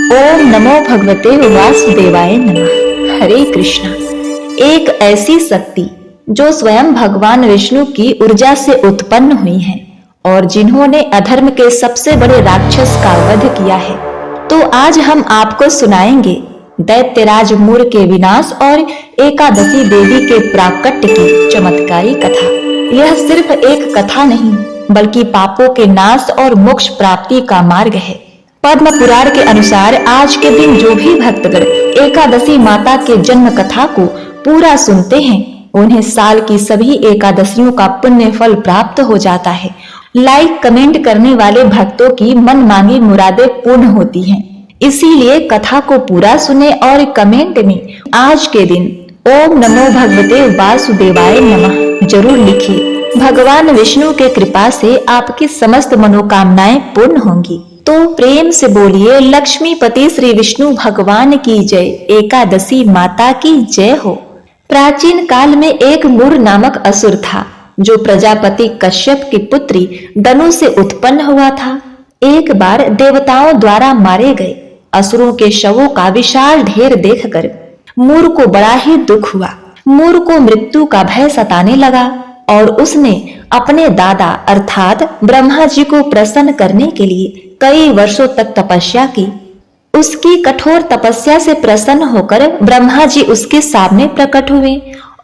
ओम नमो भगवते वासुदेवाय नमः। हरे कृष्णा। एक ऐसी शक्ति जो स्वयं भगवान विष्णु की ऊर्जा से उत्पन्न हुई है और जिन्होंने अधर्म के सबसे बड़े राक्षस का वध किया है, तो आज हम आपको सुनाएंगे दैत्यराज मूर के विनाश और एकादशी देवी के प्राकट्य की चमत्कारी कथा। यह सिर्फ एक कथा नहीं, बल्कि पापों के नाश और मोक्ष प्राप्ति का मार्ग है। पद्म पुराण के अनुसार आज के दिन जो भी भक्तगण एकादशी माता के जन्म कथा को पूरा सुनते हैं, उन्हें साल की सभी एकादशियों का पुण्य फल प्राप्त हो जाता है। लाइक कमेंट करने वाले भक्तों की मन मांगी मुरादें पूर्ण होती हैं। इसीलिए कथा को पूरा सुने और कमेंट में आज के दिन ओम नमो भगवते वासुदेवाय नमः जरूर लिखिए। भगवान विष्णु के कृपा से आपकी समस्त मनोकामनाएं पूर्ण होंगी। तो प्रेम से बोलिए लक्ष्मीपति श्री विष्णु भगवान की जय, एकादशी माता की जय हो। प्राचीन काल में एक मूर नामक असुर था जो प्रजापति कश्यप की पुत्री दनु से उत्पन्न हुआ था। एक बार देवताओं द्वारा मारे गए असुरों के शवों का विशाल ढेर देखकर मूर को बड़ा ही दुख हुआ। मूर को मृत्यु का भय सताने लगा और उसने अपने दादा अर्थात ब्रह्मा जी को प्रसन्न करने के लिए कई वर्षों तक तपस्या की। उसकी कठोर तपस्या से प्रसन्न होकर ब्रह्मा जी उसके सामने प्रकट हुए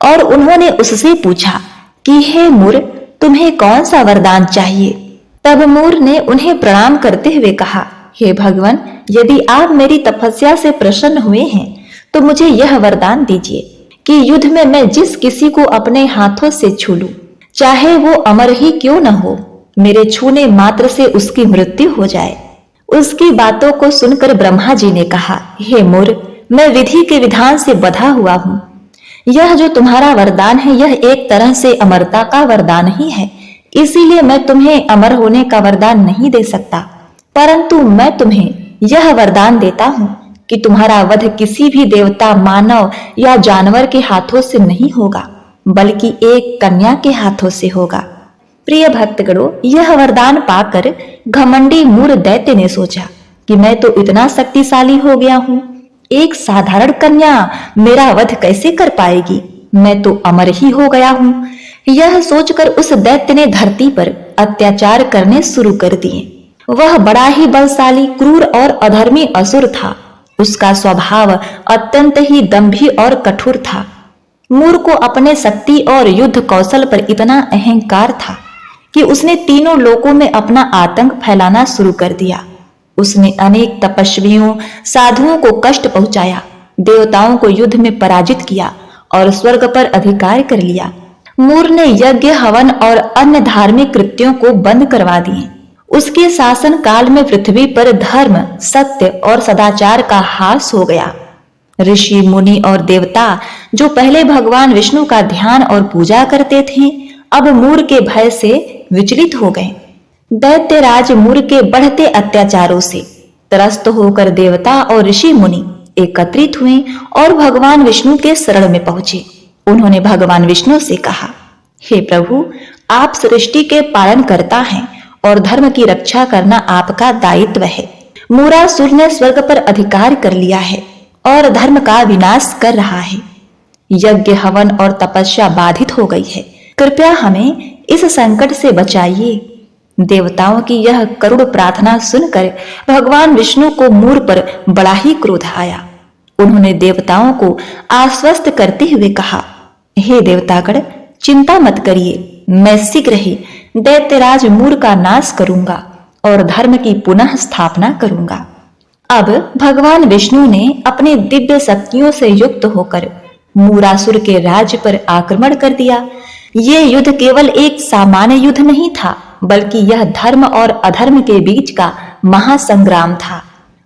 और उन्होंने उससे पूछा कि हे मूर, तुम्हें कौन सा वरदान चाहिए। तब मूर ने उन्हें प्रणाम करते हुए कहा, हे भगवान, यदि आप मेरी तपस्या से प्रसन्न हुए हैं तो मुझे यह वरदान दीजिए कि युद्ध में मैं जिस किसी को अपने हाथों से छू लूं, चाहे वो अमर ही क्यों न हो, मेरे छूने मात्र से उसकी मृत्यु हो जाए। उसकी बातों को सुनकर ब्रह्मा जी ने कहा, हे मूर, मैं विधि के विधान से बंधा हुआ हूँ। यह जो तुम्हारा वरदान है यह एक तरह से अमरता का वरदान ही है, इसीलिए मैं तुम्हें अमर होने का वरदान नहीं दे सकता, परंतु मैं तुम्हें यह वरदान देता हूँ कि तुम्हारा वध किसी भी देवता, मानव या जानवर के हाथों से नहीं होगा, बल्कि एक कन्या के हाथों से होगा। प्रिय भक्तगणों, यह वरदान पाकर घमंडी मूर दैत्य ने सोचा कि मैं तो इतना शक्तिशाली हो गया हूँ, एक साधारण कन्या मेरा वध कैसे कर पाएगी, मैं तो अमर ही हो गया हूँ। यह सोचकर उस दैत्य ने धरती पर अत्याचार करने शुरू कर दिए। वह बड़ा ही बलशाली, क्रूर और अधर्मी असुर था। उसका स्वभाव अत्यंत ही दंभी और कठोर था। मूर को अपने शक्ति और युद्ध कौशल पर इतना अहंकार था कि उसने तीनों लोकों में अपना आतंक फैलाना शुरू कर दिया। उसने अनेक तपस्वियों, साधुओं को कष्ट पहुंचाया, देवताओं को युद्ध में पराजित किया और स्वर्ग पर अधिकार कर लिया। मूर ने यज्ञ, हवन और अन्य धार्मिक कृत्यों को बंद करवा दिए। उसके शासन काल में पृथ्वी पर धर्म, सत्य और सदाचार का ह्रास हो गया। ऋषि, मुनि और देवता जो पहले भगवान विष्णु का ध्यान और पूजा करते थे, अब मूर के भय से विचलित हो गए। दैत्यराज मूर के बढ़ते अत्याचारों से त्रस्त होकर देवता और ऋषि मुनि एकत्रित हुए और भगवान विष्णु के शरण में पहुंचे। उन्होंने भगवान विष्णु से कहा, हे प्रभु, आप सृष्टि के पालन करता हैं और धर्म की रक्षा करना आपका दायित्व है। मूरासुर ने स्वर्ग पर अधिकार कर लिया है और धर्म का विनाश कर रहा है। यज्ञ, हवन और तपस्या बाधित हो गई है। कृपया हमें इस संकट से बचाइए। देवताओं की यह करुण प्रार्थना सुनकर भगवान विष्णु को मूर पर बड़ा ही क्रोध आया। उन्होंने देवताओं को आश्वस्त करते हुए कहा, हे देवतागण, चिंता मत करिए, मैं शीघ्र ही दैत्यराज मूर का नाश करूंगा और धर्म की पुनः स्थापना करूंगा। अब भगवान विष्णु ने अपने दिव्य शक्तियों से युक्त होकर मूरासुर के राज्य पर आक्रमण कर दिया। ये युद्ध केवल एक सामान्य युद्ध नहीं था, बल्कि यह धर्म और अधर्म के बीच का महासंग्राम था।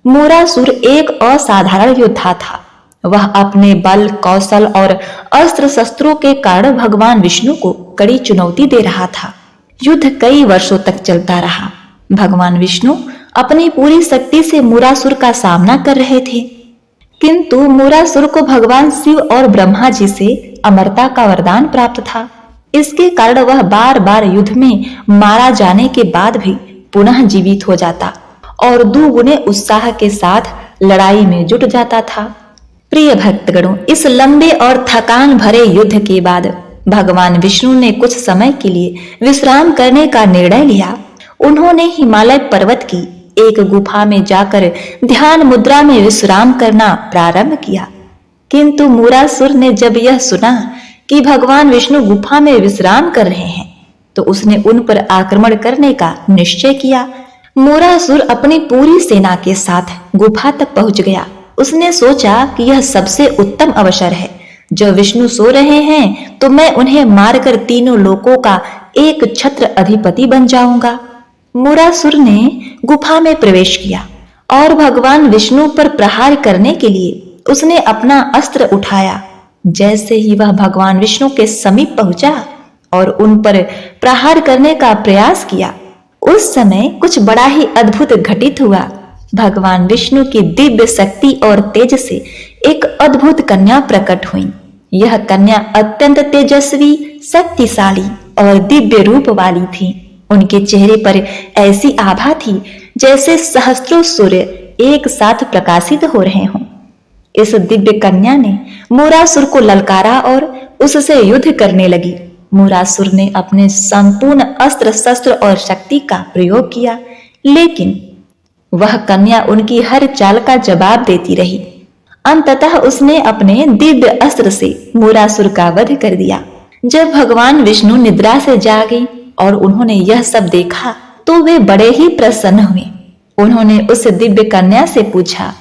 मूरासुर एक असाधारण योद्धा था। वह अपने बल, कौशल और अस्त्र शस्त्रों के कारण भगवान विष्णु को कड़ी चुनौती दे रहा था। युद्ध कई वर्षों तक चलता रहा। भगवान विष्णु अपनी पूरी शक्ति से मूरासुर का सामना कर रहे थे, किंतु मूरासुर को भगवान शिव और ब्रह्मा जी से अमरता का वरदान प्राप्त था। इसके कारण वह बार बार युद्ध में मारा जाने के बाद भी पुनः जीवित हो जाता और दुगुने उत्साह के साथ लड़ाई में जुट जाता था। प्रिय भक्तगणों, इस लंबे और थकान भरे युद्ध के बाद भगवान विष्णु ने कुछ समय के लिए विश्राम करने का निर्णय लिया। उन्होंने हिमालय पर्वत की एक गुफा में जाकर ध्यान मुद्रा में विश्राम करना प्रारंभ किया। किंतु मूरासुर ने जब यह सुना कि भगवान विष्णु गुफा में विश्राम कर रहे हैं तो उसने उन पर आक्रमण करने का निश्चय किया। मूरासुर अपनी पूरी सेना के साथ गुफा तक पहुंच गया। उसने सोचा कि यह सबसे उत्तम अवसर है, जब विष्णु सो रहे हैं तो मैं उन्हें मारकर तीनों लोकों का एक छत्र अधिपति बन जाऊंगा। मूरासुर ने गुफा में प्रवेश किया और भगवान विष्णु पर प्रहार करने के लिए उसने अपना अस्त्र उठाया। जैसे ही वह भगवान विष्णु के समीप पहुंचा और उन पर प्रहार करने का प्रयास किया, उस समय कुछ बड़ा ही अद्भुत घटित हुआ। भगवान विष्णु की दिव्य शक्ति और तेज से एक अद्भुत कन्या प्रकट हुई। यह कन्या अत्यंत तेजस्वी, शक्तिशाली और दिव्य रूप वाली थी। उनके चेहरे पर ऐसी आभा थी जैसे सहस्त्रों सूर्य एक साथ प्रकाशित हो रहे हों। इस दिव्य कन्या ने मूरासुर को ललकारा और उससे युद्ध करने लगी। मूरासुर ने अपने संपूर्ण अस्त्र शस्त्र और शक्ति का प्रयोग किया, लेकिन वह कन्या उनकी हर चाल का जवाब देती रही। अंततः उसने अपने दिव्य अस्त्र से मूरासुर का वध कर दिया। जब भगवान विष्णु निद्रा से जागे और उन्होंने यह सब देखा तो वे बड़े ही प्रसन्न हुए। उन्होंने उस दिव्य कन्या से पूछा,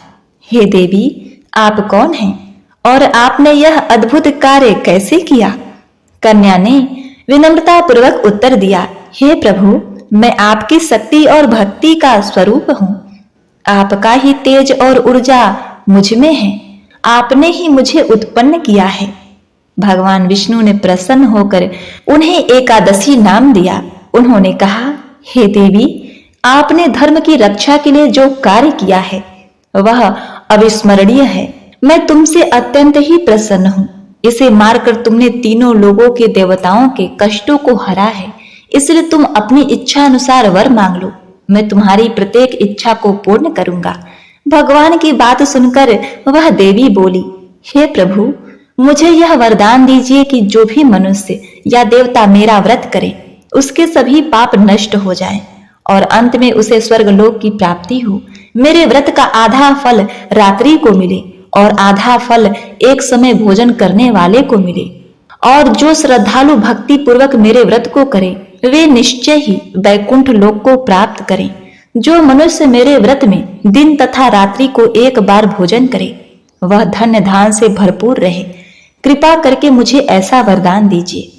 हे देवी, आप कौन हैं और आपने यह अद्भुत कार्य कैसे किया? कन्या ने विनम्रता पूर्वक उत्तर दिया, हे प्रभु, मैं आपकी शक्ति और भक्ति का स्वरूप हूँ। आपका ही तेज और ऊर्जा मुझ में है। आपने ही मुझे उत्पन्न किया है। भगवान विष्णु ने प्रसन्न होकर उन्हें एकादशी नाम दिया। उन्होंने कहा, हे देवी, आपने धर्म की रक्षा के लिए जो कार्य किया है वह अविस्मरणीय है। मैं तुमसे अत्यंत ही प्रसन्न हूँ। इसे मारकर तुमने तीनों लोगों के देवताओं के कष्टों को हरा है, इसलिए तुम अपनी इच्छा अनुसार वर मांग लो। मैं तुम्हारी प्रत्येक इच्छा को पूर्ण करूंगा। भगवान की बात सुनकर वह देवी बोली, हे प्रभु, मुझे यह वरदान दीजिए कि जो भी मनुष्य या देवता मेरा व्रत करे उसके सभी पाप नष्ट हो जाएं और अंत में उसे स्वर्गलोक की प्राप्ति हो। मेरे व्रत का आधा फल रात्रि को मिले और आधा फल एक समय भोजन करने वाले को मिले। और जो श्रद्धालु भक्ति पूर्वक मेरे व्रत को करे वे निश्चय ही वैकुंठ लोक को प्राप्त करें। जो मनुष्य मेरे व्रत में दिन तथा रात्रि को एक बार भोजन करे वह धन्य धान से भरपूर रहे। कृपा करके मुझे ऐसा वरदान दीजिए।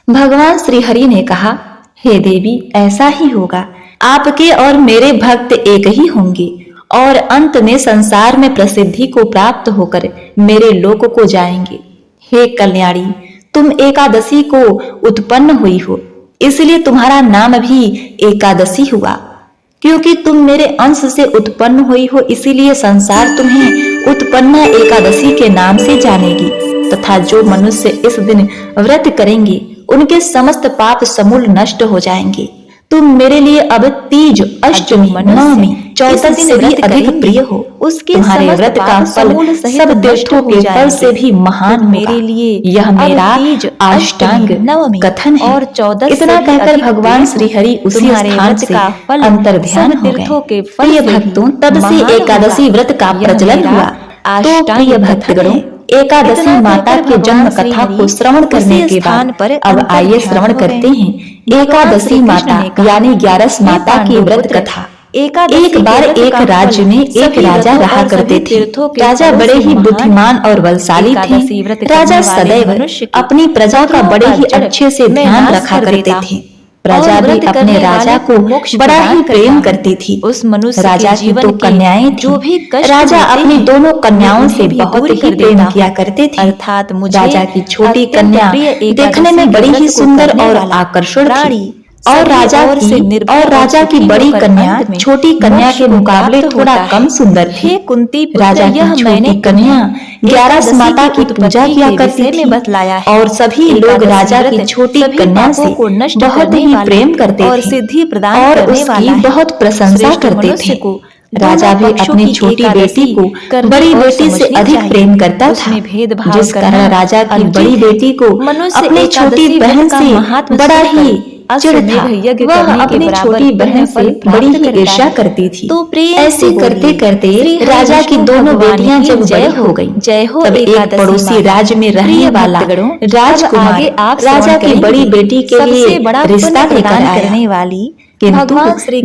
भगवान श्री हरि ने कहा, हे देवी, ऐसा ही होगा। आपके और मेरे भक्त एक ही होंगे और अंत में संसार में प्रसिद्धि को प्राप्त होकर मेरे लोक को जाएंगे। हे कल्याणी, तुम एकादशी को उत्पन्न हुई हो, इसलिए तुम्हारा नाम भी एकादशी हुआ। क्योंकि तुम मेरे अंश से उत्पन्न हुई हो, इसीलिए संसार तुम्हें उत्पन्ना एकादशी के नाम से जानेगी। तथा जो मनुष्य इस दिन व्रत करेंगे उनके समस्त पाप समूल नष्ट हो जाएंगे। तुम मेरे लिए अब तीज, अष्टमी, नवमी, चौदस से भी अधिक प्रिय हो। उसके तुम्हारे व्रत का फल सब तीर्थों के फल से भी महान मेरे लिए यह मेरा अष्टांग कथन है। और 14 इतना कहकर भगवान श्री हरि उसी स्थान से अंतर्ध्यान हो गए। प्रिय भक्तों, तब से एकादशी व्रत का प्रचलन हुआ। तो प्रिय भक्तगणों, एकादशी माता के जन्म कथा को श्रवण करने के बाद अब आइए श्रवण करते हैं एकादशी माता यानी 11 माता की व्रत कथा। एक बार एक राज्य में एक राजा रहा करते थे। राजा बड़े ही बुद्धिमान और बलशाली थे। राजा सदैव अपनी प्रजा का बड़े ही अच्छे से ध्यान रखा करते थे। प्रजा भी अपने राजा को बड़ा ही प्रेम करती थी। उस मनुष्य राजा की 2 कन्याएं थीं। राजा अपनी दोनों कन्याओं से बहुत ही प्रेम किया करते थे। अर्थात राजा की छोटी कन्या देखने में बड़ी ही सुंदर और आकर्षण थी और राजा की बड़ी कन्या छोटी कन्या के मुकाबले थोड़ा कम सुंदर थी। कुंती, राजा की छोटी कन्या 11 माता की पूजा किया करती थी और सभी लोग राजा की छोटी कन्या से बहुत ही प्रेम करते थे और उसकी बहुत प्रशंसा करते थे। राजा भी अपनी छोटी बेटी को बड़ी बेटी से अधिक प्रेम करता था, जिस कारण राजा की बड़ी बेटी को अपनी छोटी बहन से बड़ा ही चिढ़ था। वह अपनी छोटी बहन से बड़ी ही ईर्ष्या करती थी। ऐसे करते करते राजा की दोनों बेटियां जब बड़ी हो गईं, तब एक पड़ोसी राज्य में रहने वाला राजकुमार राजा की बड़ी बेटी के लिए रिश्ता लेकर आया। किंतु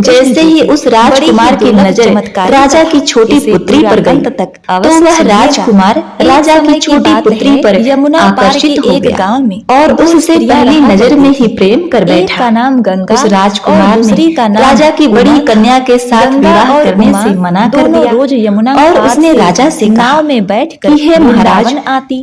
जैसे ही उस राजकुमार की नजर राजा की छोटी पुत्री पर गई, तो वह राजकुमार राजा की छोटी पुत्री पर आकर्षित हो गया और उससे पहली नजर में ही प्रेम कर बैठा। उस राजकुमार ने राजा की बड़ी कन्या के साथ विवाह करने से मना कर दिया और उसने राजा से कहा कि हे महाराज,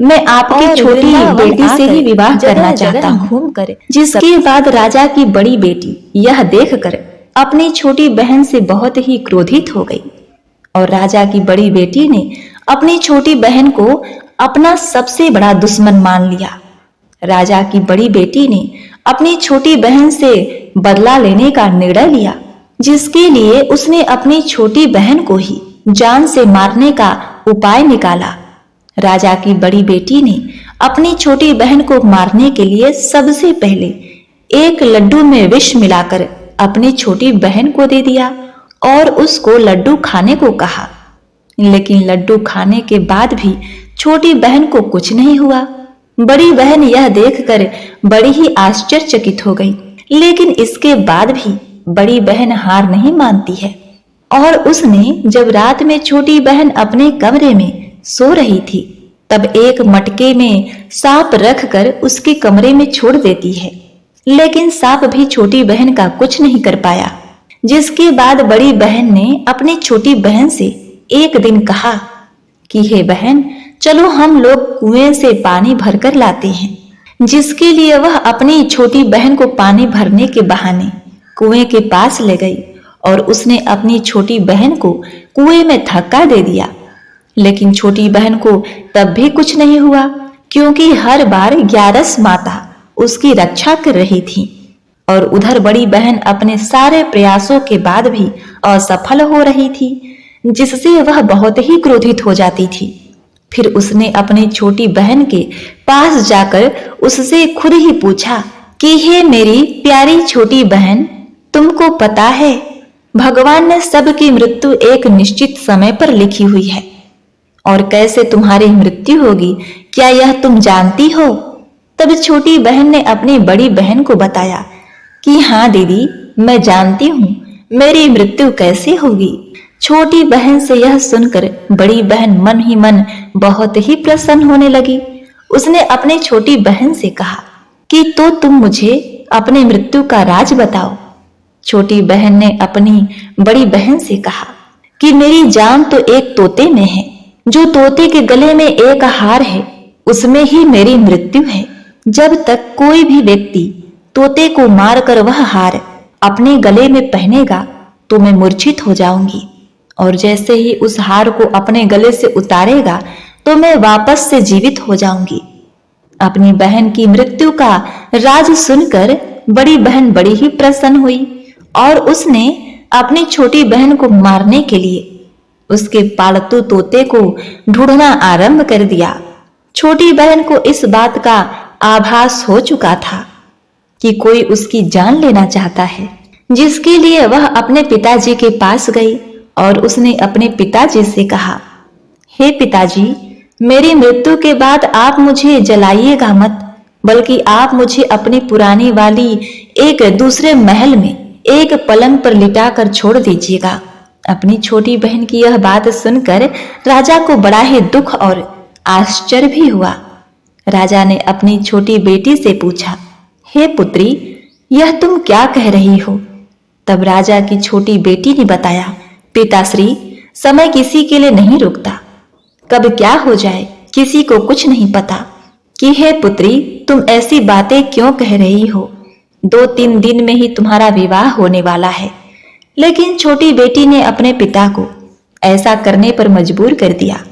मैं आपकी छोटी बेटी से ही विवाह करना चाहता हूँ। जिसके बाद राजा की बड़ी बेटी यह देखकर अपनी छोटी बहन से बहुत ही क्रोधित हो गई और राजा की बड़ी बेटी ने अपनी छोटी बहन को अपना सबसे बड़ा दुश्मन मान लिया। राजा की बड़ी बेटी ने अपनी छोटी बहन से बदला लेने का निर्णय लिया, जिसके लिए उसने अपनी छोटी बहन को ही जान से मारने का उपाय निकाला। राजा की बड़ी बेटी ने अपनी छोटी बहन को मारने के लिए सबसे पहले एक लड्डू में विष मिलाकर अपनी छोटी बहन को दे दिया और उसको लड्डू खाने को कहा। लेकिन लड्डू खाने के बाद भी छोटी बहन को कुछ नहीं हुआ। बड़ी बहन यह देखकर बड़ी ही आश्चर्यचकित हो गई, लेकिन इसके बाद भी बड़ी बहन हार नहीं मानती है और उसने जब रात में छोटी बहन अपने कमरे में सो रही थी, तब एक मटके में सांप रखकर उसके कमरे में छोड़ देती है। लेकिन सांप भी छोटी बहन का कुछ नहीं कर पाया। जिसके बाद बड़ी बहन ने अपनी छोटी बहन से एक दिन कहा कि हे बहन, चलो हम लोग कुएं से पानी भरकर लाते हैं। जिसके लिए वह अपनी छोटी बहन को पानी भरने के बहाने कुएं के पास ले गई और उसने अपनी छोटी बहन को कुएं में धक्का दे दिया। लेकिन छोटी बहन को तब भी कुछ नहीं हुआ, क्योंकि हर बार ग्यारस माता उसकी रक्षा कर रही थी और उधर बड़ी बहन अपने सारे प्रयासों के बाद भी असफल हो रही थी, जिससे वह बहुत ही क्रोधित हो जाती थी। फिर उसने अपनी छोटी बहन के पास जाकर उससे खुद ही पूछा कि हे मेरी प्यारी छोटी बहन, तुमको पता है भगवान ने सबकी मृत्यु एक निश्चित समय पर लिखी हुई है और कैसे तुम्हारी मृत्यु होगी, क्या यह तुम जानती हो? तब छोटी बहन ने अपनी बड़ी बहन को बताया कि हाँ दीदी, मैं जानती हूँ मेरी मृत्यु कैसे होगी। छोटी बहन से यह सुनकर बड़ी बहन मन ही मन बहुत ही प्रसन्न होने लगी। उसने अपनी छोटी बहन से कहा कि तो तुम मुझे अपनी मृत्यु का राज बताओ। छोटी बहन ने अपनी बड़ी बहन से कहा कि मेरी जान तो एक तोते में है, जो तोते के गले में एक हार है, उसमें ही मेरी मृत्यु है। जब तक कोई भी व्यक्ति तोते को मारकर वह हार अपने गले में पहनेगा तो मैं मूर्छित हो जाऊंगी, और जैसे ही उस हार को अपने गले से उतारेगा तो मैं वापस से जीवित हो जाऊंगी। अपनी बहन की मृत्यु का राज सुनकर बड़ी बहन बड़ी ही प्रसन्न हुई और उसने अपनी छोटी बहन को मारने के लिए उसके पालतू तोते को ढूंढना आरंभ कर दिया। छोटी बहन को इस बात का आभास हो चुका था कि कोई उसकी जान लेना चाहता है, जिसके लिए वह अपने पिताजी के पास गई और उसने अपने पिताजी से कहा, हे पिताजी, मेरी मृत्यु के बाद आप मुझे जलाइएगा मत, बल्कि आप मुझे अपनी पुरानी वाली एक दूसरे महल में एक पलंग पर लिटा कर छोड़ दीजिएगा। अपनी छोटी बहन की यह बात सुनकर राजा को बड़ा ही दुख और आश्चर्य भी हुआ। राजा ने अपनी छोटी बेटी से पूछा, हे पुत्री, यह तुम क्या कह रही हो? तब राजा की छोटी बेटी ने बताया, पिताश्री, समय किसी के लिए नहीं रुकता, कब क्या हो जाए किसी को कुछ नहीं पता। कि हे पुत्री, तुम ऐसी बातें क्यों कह रही हो? 2-3 दिन में ही तुम्हारा विवाह होने वाला है। लेकिन छोटी बेटी ने अपने पिता को ऐसा करने पर मजबूर कर दिया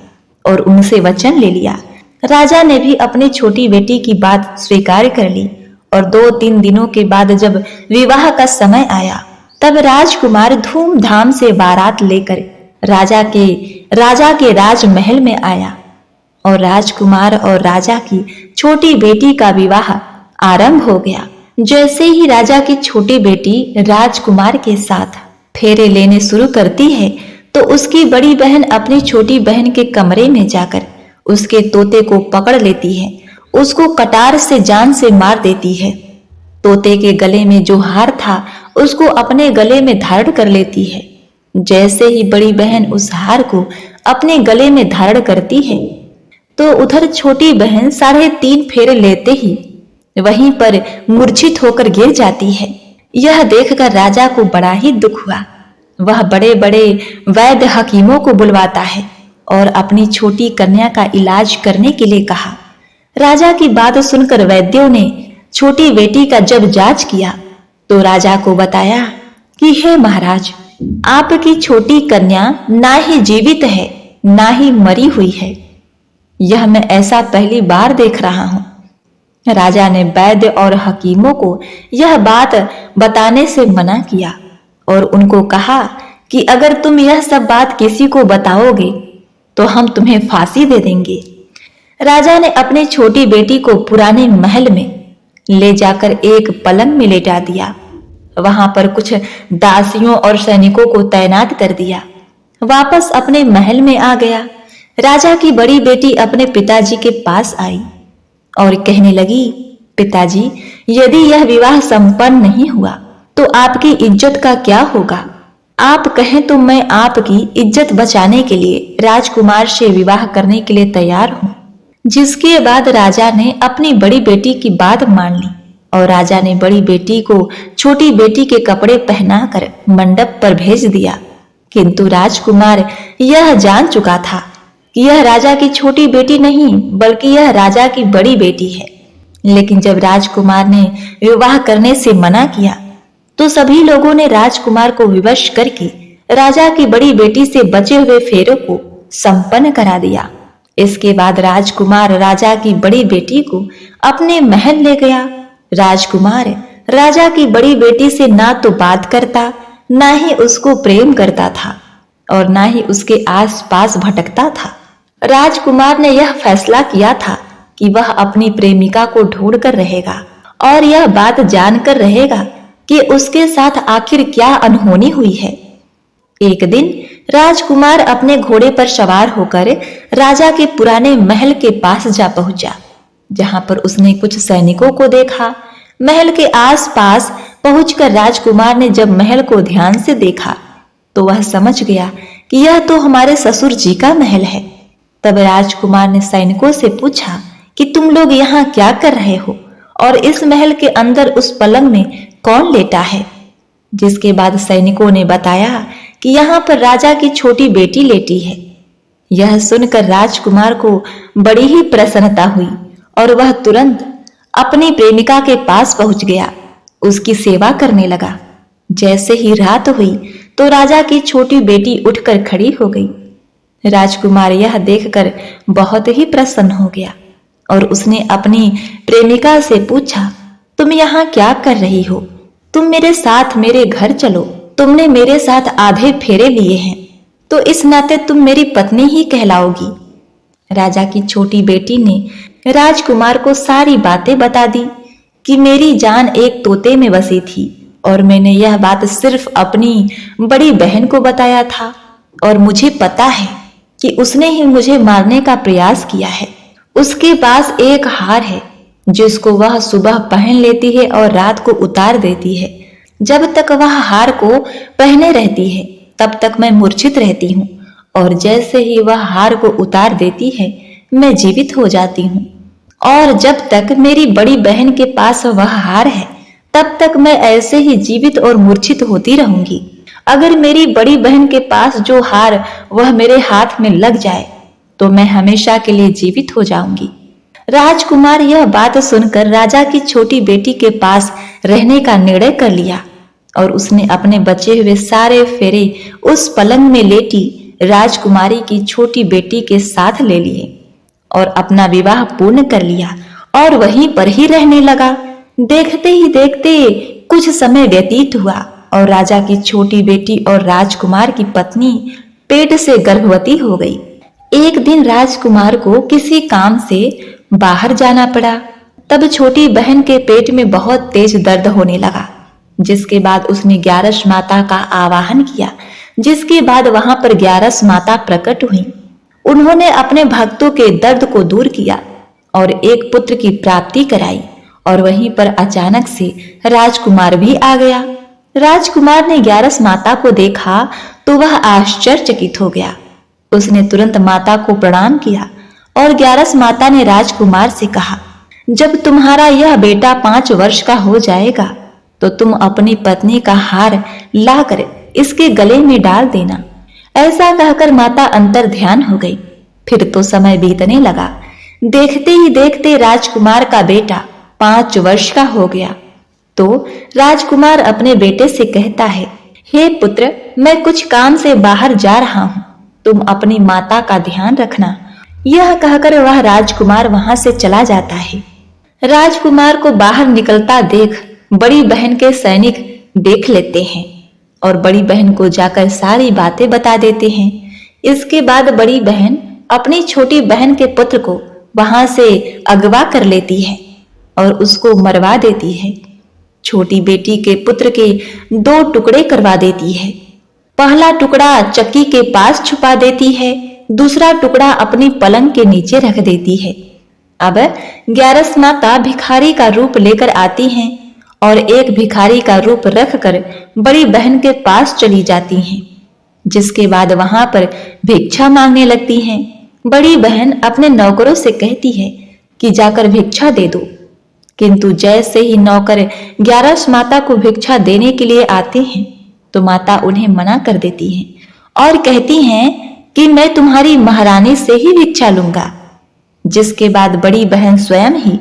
और उनसे वचन ले लिया। राजा ने भी अपनी छोटी बेटी की बात स्वीकार कर ली और 2-3 दिनों के बाद जब विवाह का समय आया, तब राजकुमार धूमधाम से बारात लेकर राजा के राजमहल में आया और राजकुमार और राजा की छोटी बेटी का विवाह आरंभ हो गया। जैसे ही राजा की छोटी बेटी राजकुमार के साथ फेरे लेने शुरू करती है तो उसकी बड़ी बहन अपनी छोटी बहन के कमरे में जाकर उसके तोते को पकड़ लेती है, उसको कटार से जान से मार देती है। तोते के गले में जो हार था उसको अपने गले में धारण कर लेती है। जैसे ही बड़ी बहन उस हार को अपने गले में धारण करती है तो उधर छोटी बहन 3.5 फेरे लेते ही वहीं पर मूर्छित होकर गिर जाती है। यह देखकर राजा को बड़ा ही दुख हुआ। वह बड़े बड़े वैद्य हकीमों को बुलवाता है और अपनी छोटी कन्या का इलाज करने के लिए कहा। राजा की बात सुनकर वैद्यों ने छोटी बेटी का जब जांच किया तो राजा को बताया कि हे महाराज, आपकी छोटी कन्या ना ही जीवित है ना ही मरी हुई है। यह मैं ऐसा पहली बार देख रहा हूं। राजा ने वैद्य और हकीमों को यह बात बताने से मना किया और उनको कहा कि अगर तुम यह सब बात किसी को बताओगे तो हम तुम्हें फांसी दे देंगे। राजा ने अपनी छोटी बेटी को पुराने महल में ले जाकर एक पलंग में लेटा दिया। वहां पर कुछ दासियों और सैनिकों को तैनात कर दिया। वापस अपने महल में आ गया। राजा की बड़ी बेटी अपने पिताजी के पास आई और कहने लगी, पिताजी, यदि यह विवाह संपन्न नहीं हुआ तो आपकी इज्जत का क्या होगा? आप कहें तो मैं आपकी इज्जत बचाने के लिए राजकुमार से विवाह करने के लिए तैयार हूं। जिसके बाद राजा ने अपनी बड़ी बेटी की बात मान ली और राजा ने बड़ी बेटी को छोटी बेटी के कपड़े पहनाकर मंडप पर भेज दिया। किंतु राजकुमार यह जान चुका था कि यह राजा की छोटी बेटी नहीं बल्कि यह राजा की बड़ी बेटी है। लेकिन जब राजकुमार ने विवाह करने से मना किया तो सभी लोगों ने राजकुमार को विवश करके राजा की बड़ी बेटी से बचे हुए फेरों को संपन्न करा दिया। इसके बाद राजकुमार राजा की बड़ी बेटी को अपने महल ले गया। राजकुमार राजा की बड़ी बेटी से ना तो बात करता, ना ही उसको प्रेम करता था और ना ही उसके आसपास भटकता था। राजकुमार ने यह फैसला किया था कि वह अपनी प्रेमिका को ढूंढ कर रहेगा और यह बात जानकर रहेगा कि उसके साथ आखिर क्या अनहोनी हुई है। एक दिन राजकुमार अपने घोड़े पर सवार होकर राजा के पुराने महल के पास जा पहुंचा, जहां पर उसने कुछ सैनिकों को देखा। महल के आसपास पहुंचकर राजकुमार ने जब महल को ध्यान से देखा तो वह समझ गया कि यह तो हमारे ससुर जी का महल है। तब राजकुमार ने सैनिकों से पूछा कि तुम लोग यहाँ क्या कर रहे हो और इस महल के अंदर उस पलंग में कौन लेटा है? जिसके बाद सैनिकों ने बताया कि यहाँ पर राजा की छोटी बेटी लेटी है। यह सुनकर राजकुमार को बड़ी ही प्रसन्नता हुई और वह तुरंत अपनी प्रेमिका के पास पहुंच गया, उसकी सेवा करने लगा। जैसे ही रात हुई तो राजा की छोटी बेटी उठकर खड़ी हो गई। राजकुमार यह देखकर बहुत ही प्रसन्न हो गया और उसने अपनी प्रेमिका से पूछा, तुम यहाँ क्या कर रही हो? तुम मेरे साथ मेरे घर चलो। तुमने मेरे साथ आधे फेरे लिए हैं तो इस नाते तुम मेरी पत्नी ही कहलाओगी। राजा की छोटी बेटी ने राजकुमार को सारी बातें बता दी कि मेरी जान एक तोते में बसी थी और मैंने यह बात सिर्फ अपनी बड़ी बहन को बताया था और मुझे पता है कि उसने ही मुझे मारने का प्रयास किया है। उसके पास एक हार है जिसको वह सुबह पहन लेती है और रात को उतार देती है। जब तक वह हार को पहने रहती है तब तक मैं मूर्छित रहती हूँ और जैसे ही वह हार को उतार देती है मैं जीवित हो जाती हूँ। और जब तक मेरी बड़ी बहन के पास वह हार है तब तक मैं ऐसे ही जीवित और मूर्छित होती रहूंगी। अगर मेरी बड़ी बहन के पास जो हार वह मेरे हाथ में लग जाए तो मैं हमेशा के लिए जीवित हो जाऊंगी। राजकुमार यह बात सुनकर राजा की छोटी बेटी के पास रहने का निर्णय कर लिया और उसने अपने बचे हुए सारे फेरे उस पलंग में लेटी राजकुमारी की छोटी बेटी के साथ ले लिए और अपना विवाह पूर्ण कर लिया और वहीं पर ही रहने लगा। देखते ही देखते कुछ समय व्यतीत हुआ और राजा की छोटी बेटी और राजकुमार की पत्नी पेट से गर्भवती हो गई। एक दिन राजकुमार को किसी काम से बाहर जाना पड़ा। तब छोटी बहन के पेट में बहुत तेज दर्द होने लगा, जिसके बाद उसने 11 माता का आवाहन किया, जिसके बाद वहां पर 11 माता प्रकट हुई। उन्होंने अपने भक्तों के दर्द को दूर किया और एक पुत्र की प्राप्ति कराई। और वहीं पर अचानक से राजकुमार भी आ गया। राजकुमार ने 11 माता को देखा तो वह आश्चर्यचकित हो गया। उसने तुरंत माता को प्रणाम किया और 11 माता ने राजकुमार से कहा, जब तुम्हारा यह बेटा 5 वर्ष का हो जाएगा तो तुम अपनी पत्नी का हार लाकर इसके गले में डाल देना। ऐसा कहकर माता अंतर ध्यान हो गई। फिर तो समय बीतने लगा। देखते ही देखते राजकुमार का बेटा 5 वर्ष का हो गया। तो राजकुमार अपने बेटे से कहता है, हे पुत्र, मैं कुछ काम से बाहर जा रहा हूं, तुम अपनी माता का ध्यान रखना। यह कहकर वह राजकुमार वहां से चला जाता है। राजकुमार को बाहर निकलता देख बड़ी बहन के सैनिक देख लेते हैं और बड़ी बहन को जाकर सारी बातें बता देते हैं। इसके बाद बड़ी बहन अपनी छोटी बहन के पुत्र को वहां से अगवा कर लेती है और उसको मरवा देती है। छोटी बेटी के पुत्र के 2 टुकड़े करवा देती है। पहला टुकड़ा चक्की के पास छुपा देती है, दूसरा टुकड़ा अपनी पलंग के नीचे रख देती है। अब 11 माता भिखारी का रूप लेकर आती हैं और एक भिखारी का रूप रखकर बड़ी बहन के पास चली जाती हैं, जिसके बाद वहां पर भिक्षा मांगने लगती हैं। बड़ी बहन अपने नौकरों से कहती है कि जाकर भिक्षा दे दो, किंतु जैसे ही नौकर 11 माता को भिक्षा देने के लिए आते हैं तो माता उन्हें मना कर देती हैं और कहती हैं कि मैं तुम्हारी महारानी से ही भिक्षा लूंगा। जिसके बाद बड़ी बहन स्वयं ही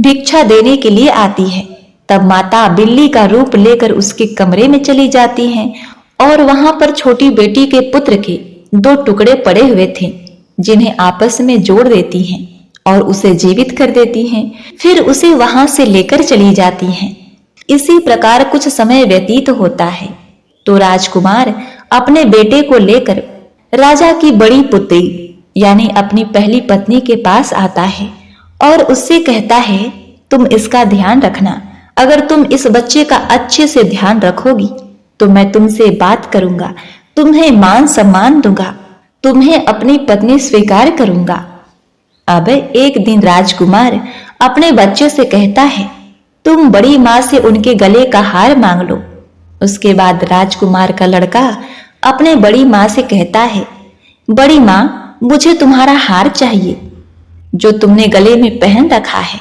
भिक्षा देने के लिए आती है। तब माता बिल्ली का रूप लेकर उसके कमरे में चली जाती हैं और वहां पर छोटी बेटी के पुत्र के 2 टुकड़े पड़े हुए थे, जिन्हें आपस में जोड़ देती हैं और उसे जीवित कर देती हैं। फिर उसे वहां से लेकर चली जाती हैं। इसी प्रकार कुछ समय व्यतीत होता है तो राजकुमार अपने बेटे को लेकर राजा की बड़ी पुत्री यानी अपनी पहली पत्नी के पास आता है और उससे कहता है, तुम इसका ध्यान रखना। अगर तुम इस बच्चे का अच्छे से ध्यान रखोगी तो मैं तुमसे बात करूंगा, तुम्हें मान सम्मान दूंगा, तुम्हें अपनी पत्नी स्वीकार करूंगा। अब एक दिन राजकुमार अपने बच्चे से कहता है, तुम बड़ी माँ से उनके गले का हार मांग लो। उसके बाद राजकुमार का लड़का अपने बड़ी माँ से कहता है, बड़ी माँ, मुझे तुम्हारा हार चाहिए जो तुमने गले में पहन रखा है।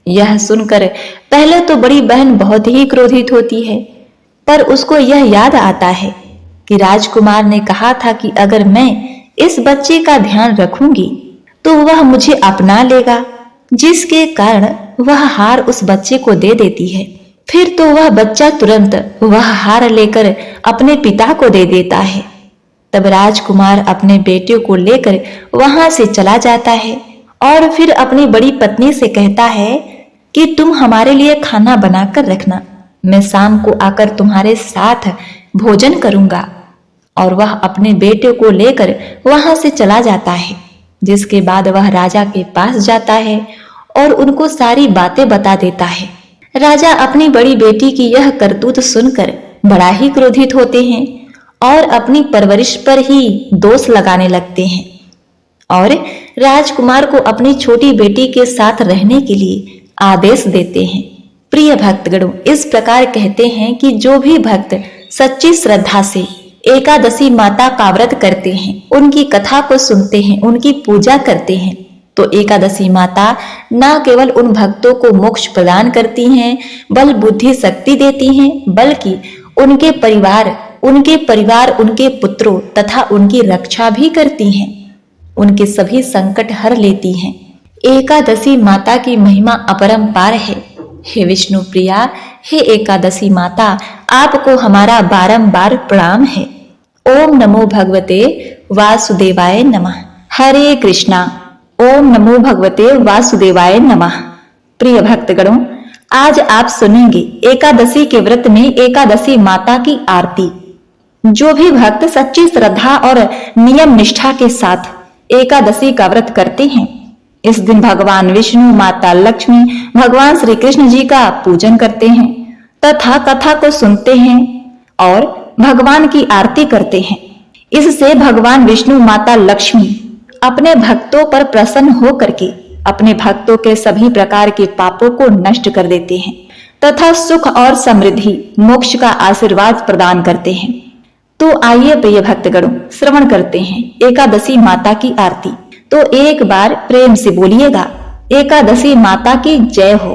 यह सुनकर पहले तो बड़ी बहन बहुत ही क्रोधित होती है, पर उसको यह याद आता है कि राजकुमार ने कहा था कि अगर मैं इस बच्चे का ध्यान रखूंगी तो वह मुझे अपना लेगा, जिसके कारण वह हार उस बच्चे को दे देती है। फिर तो वह बच्चा तुरंत वह हार लेकर अपने पिता को दे देता है। तब राजकुमार अपने बेटे को लेकर वहां से चला जाता है और फिर अपनी बड़ी पत्नी से कहता है कि तुम हमारे लिए खाना बनाकर रखना, मैं शाम को आकर तुम्हारे साथ भोजन करूंगा। और वह अपने बेटे को लेकर वहां से चला जाता है। जिसके बाद वह राजा के पास जाता है और उनको सारी बातें बता देता है। राजा अपनी बड़ी बेटी की यह करतूत सुनकर बड़ा ही क्रोधित होते हैं और अपनी परवरिश पर ही दोष लगाने लगते हैं और राजकुमार को अपनी छोटी बेटी के साथ रहने के लिए आदेश देते हैं। प्रिय भक्तगणों, इस प्रकार कहते हैं कि जो भी भक्त सच्ची श्रद्धा से एकादशी माता का व्रत करते हैं, उनकी कथा को सुनते हैं, उनकी पूजा करते हैं, तो एकादशी माता न केवल उन भक्तों को मोक्ष प्रदान करती हैं, बल बुद्धि शक्ति देती हैं, बल्कि उनके परिवार, उनके पुत्रों तथा उनकी रक्षा भी करती हैं, उनके सभी संकट हर लेती हैं। एकादशी माता की महिमा अपरंपार है। हे विष्णु प्रिया, हे एकादशी माता, आपको हमारा बारंबार प्रणाम है। ओम नमो भगवते वासुदेवाय नमः। हरे कृष्णा। ओम नमो भगवते वासुदेवाय नमः। प्रिय भक्तगणों, आज आप सुनेंगे एकादशी के व्रत में एकादशी माता की आरती। जो भी भक्त सच्ची श्रद्धा और नियम निष्ठा के साथ एकादशी का व्रत करते हैं, इस दिन भगवान विष्णु, माता लक्ष्मी, भगवान श्री कृष्ण जी का पूजन करते हैं तथा कथा को सुनते हैं और भगवान की आरती करते हैं। इससे भगवान विष्णु, माता लक्ष्मी अपने भक्तों पर प्रसन्न हो करके अपने भक्तों के सभी प्रकार के पापों को नष्ट कर देते हैं तथा सुख और समृद्धि, मोक्ष का आशीर्वाद प्रदान करते हैं। तो आइए प्रिय भक्तगणों, श्रवण करते हैं एकादशी माता की आरती। तो एक बार प्रेम से बोलिएगा, एकादशी माता की जय हो।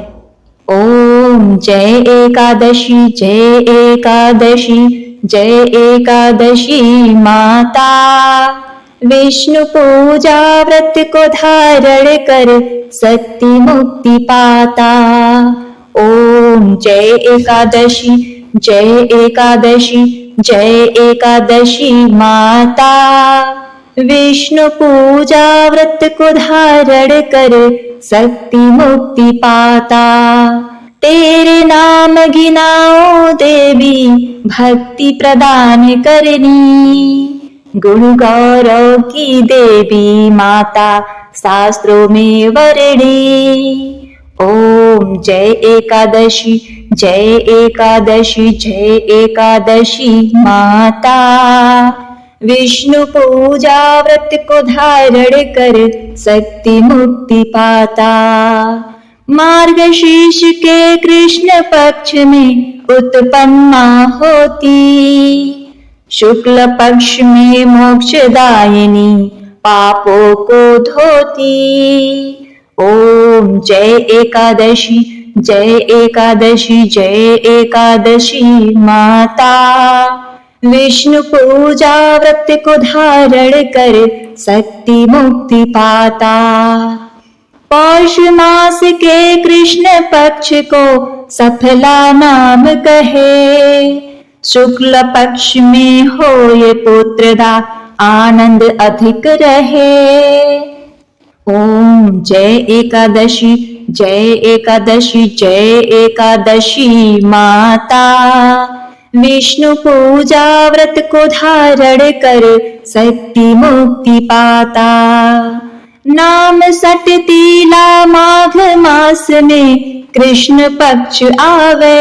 ओम जय एकादशी, जय एकादशी, जय एकादशी माता। विष्णु पूजा व्रत को धारण कर शक्ति मुक्ति पाता। ओम जय एकादशी, जय एकादशी, जय एकादशी माता। विष्णु पूजा व्रत को धारण कर शक्ति मुक्ति पाता। तेरे नाम गिनाओ देवी, भक्ति प्रदान करनी। गुण गौरव की देवी माता, शास्त्रों में वर्णी। ओम जय एकादशी, जय एकादशी, जय एकादशी माता। विष्णु पूजा व्रत को धारण कर शक्ति मुक्ति पाता। मार्गशीर्ष के कृष्ण पक्ष में उत्पन्ना होती, शुक्ल पक्ष में मोक्षदायिनी, पापों को धोती। ओम जय एकादशी, जय एकादशी, जय एकादशी माता। विष्णु पूजा व्रत को धारण कर शक्ति मुक्ति पाता। पौष मास के कृष्ण पक्ष को सफला नाम कहे, शुक्ल पक्ष में हो ये पुत्रदा, आनंद अधिक रहे। ओम जय एकादशी, जय एकादशी, जय एकादशी माता। विष्णु पूजा व्रत को धारण कर शक्ति मुक्ति पाता। नाम सटतीला माघ मास में कृष्ण पक्ष आवे,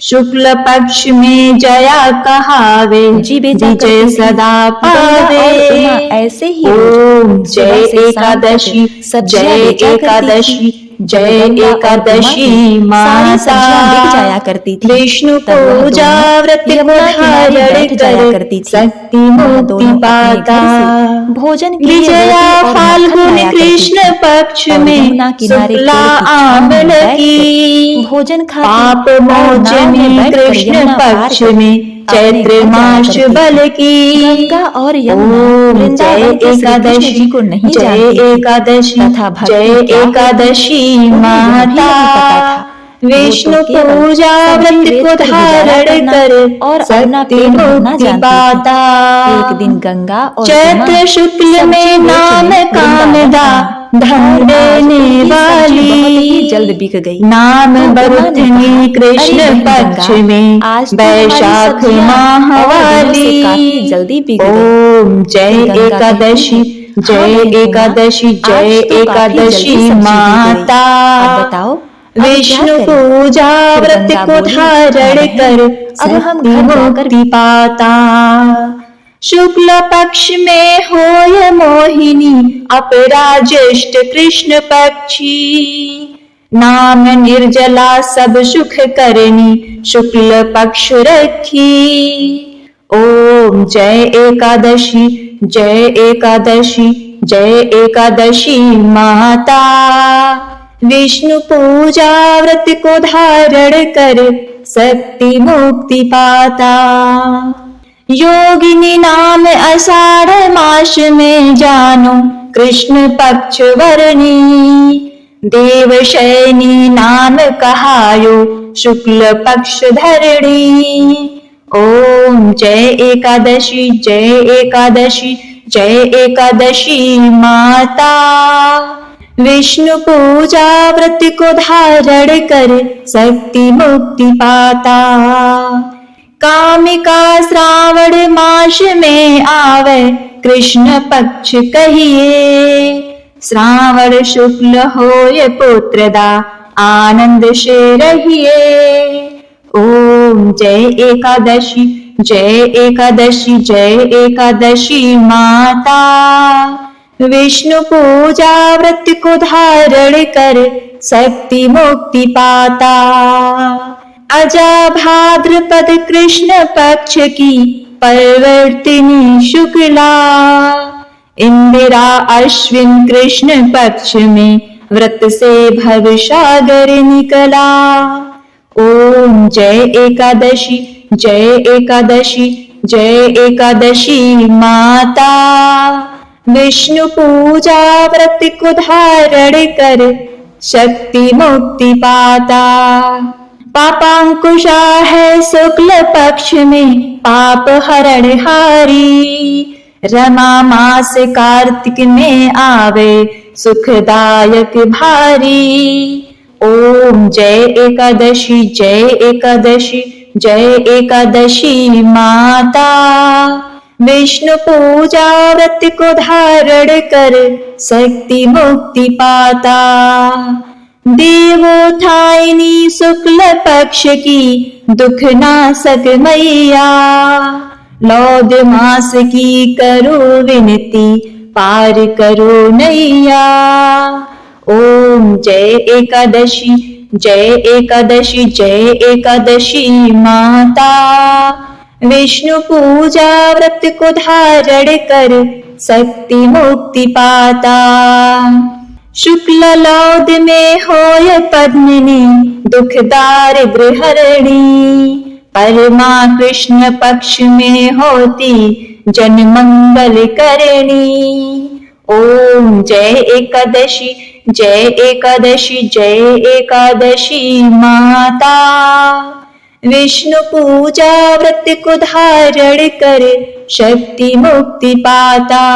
शुक्ल पक्ष में जया कहावे, विजय सदा पावे। ऐसे ही ओम जय एकादशी, जय एकादशी, जय एकादशी माता। जाया करती थी। विष्णु पूजा व्रत को धारण कर शक्ति मुक्ति पाता। भोजन विजया फाल्गुन कृष्ण पक्ष में शुक्ला आंवल की, भोजन पाप मोचनी कृष्ण पक्ष में चैत्र मास बल की। गंगा और यमुना जय एकादशी जी को नहीं जय एकादशी तथा जय एकादशी माता। विष्णु पूजा व्रत को धारण कर और शक्ति मुक्ति पाता। एक दिन गंगा और चैत्र शुक्ल में नाम कामदा, धन देने वाली, जल्द बिक गई। नाम बरुथनी कृष्ण पक्ष में वैशाख माहवाली, काफी जल्दी बिक गई। ओम जय एकादशी, जय एकादशी, जय एकादशी माता। बताओ विष्णु पूजा व्रत को धारण कर शक्ति मुक्ति पाता। शुक्ल पक्ष में होय मोहिनी, अपराज्येष्ठ कृष्ण पक्षी, नाम निर्जला सब सुख करनी, शुक्ल पक्ष रखी। ओम जय एकादशी, जय एकादशी, जय एकादशी माता। विष्णु पूजा व्रत को धारण कर शक्ति मुक्ति पाता। योगिनी नाम आषाढ़ मास में जानो, कृष्ण पक्ष वर्णी, देवशयनी नाम कहायो, शुक्ल पक्ष धरणी। ओम जय एकादशी, जय एकादशी, जय एकादशी माता। विष्णु पूजा व्रत को धारण कर शक्ति मुक्ति पाता। कामिका श्रावण मास में आवे कृष्ण पक्ष कहिए, श्रावण शुक्ल होय पुत्रदा आनंद से रहिए। ओम जय एकादशी जय एकादशी जय एकादशी माता, विष्णु पूजा व्रत को धारण कर शक्ति मुक्ति पाता। अजा भाद्रपद कृष्ण पक्ष की परिवर्तिनी शुक्ला, इंदिरा अश्विन कृष्ण पक्ष में व्रत से भव सागर निकला। ओम जय एकादशी जय एकादशी जय एकादशी माता, विष्णु पूजा व्रत को धारण कर शक्ति मुक्ति पाता। पापांकुशा है शुक्ल पक्ष में पाप हरण हारी, रमा मास कार्तिक में आवे सुखदायक भारी। ओम जय एकादशी जय एकादशी जय एकादशी माता, विष्णु पूजा व्रत को धारण कर शक्ति मुक्ति पाता। देवोत्थायिनी शुक्ल पक्ष की दुख नाशक मैया, लौद मास की करो विनती पार करो नैया। ओम जय एकादशी जय एकादशी जय एकादशी माता, विष्णु पूजा व्रत को धारण कर शक्ति मुक्ति पाता। शुक्ल लौद में होय पद्मिनी दुखदार गृहरणी, परमा कृष्ण पक्ष में होती जन मंगल करणी। ओम जय एकादशी जय एकादशी जय एकादशी माता, विष्णु पूजा व्रत को धारण कर शक्ति मुक्ति पाता।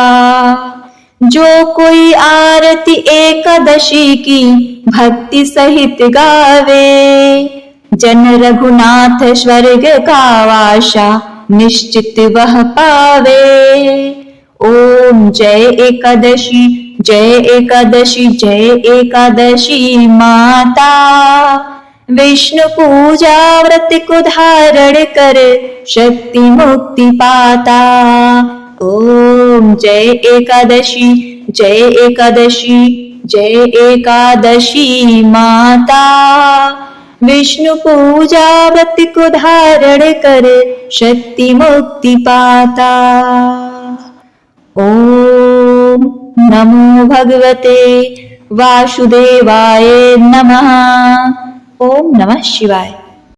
जो कोई आरती एकादशी की भक्ति सहित गावे, जन रघुनाथ स्वर्ग का वासा निश्चित वह पावे। ओम जय एकादशी जय एकादशी जय एकादशी माता, विष्णु पूजा व्रत को धारण कर शक्ति मुक्ति पाता। ओम जय एकादशी जय एकादशी जय एकादशी माता, विष्णु पूजा व्रत को धारण कर शक्ति मुक्ति पाता। ओम नमो भगवते वासुदेवाय नमः। ओम नमः शिवाय।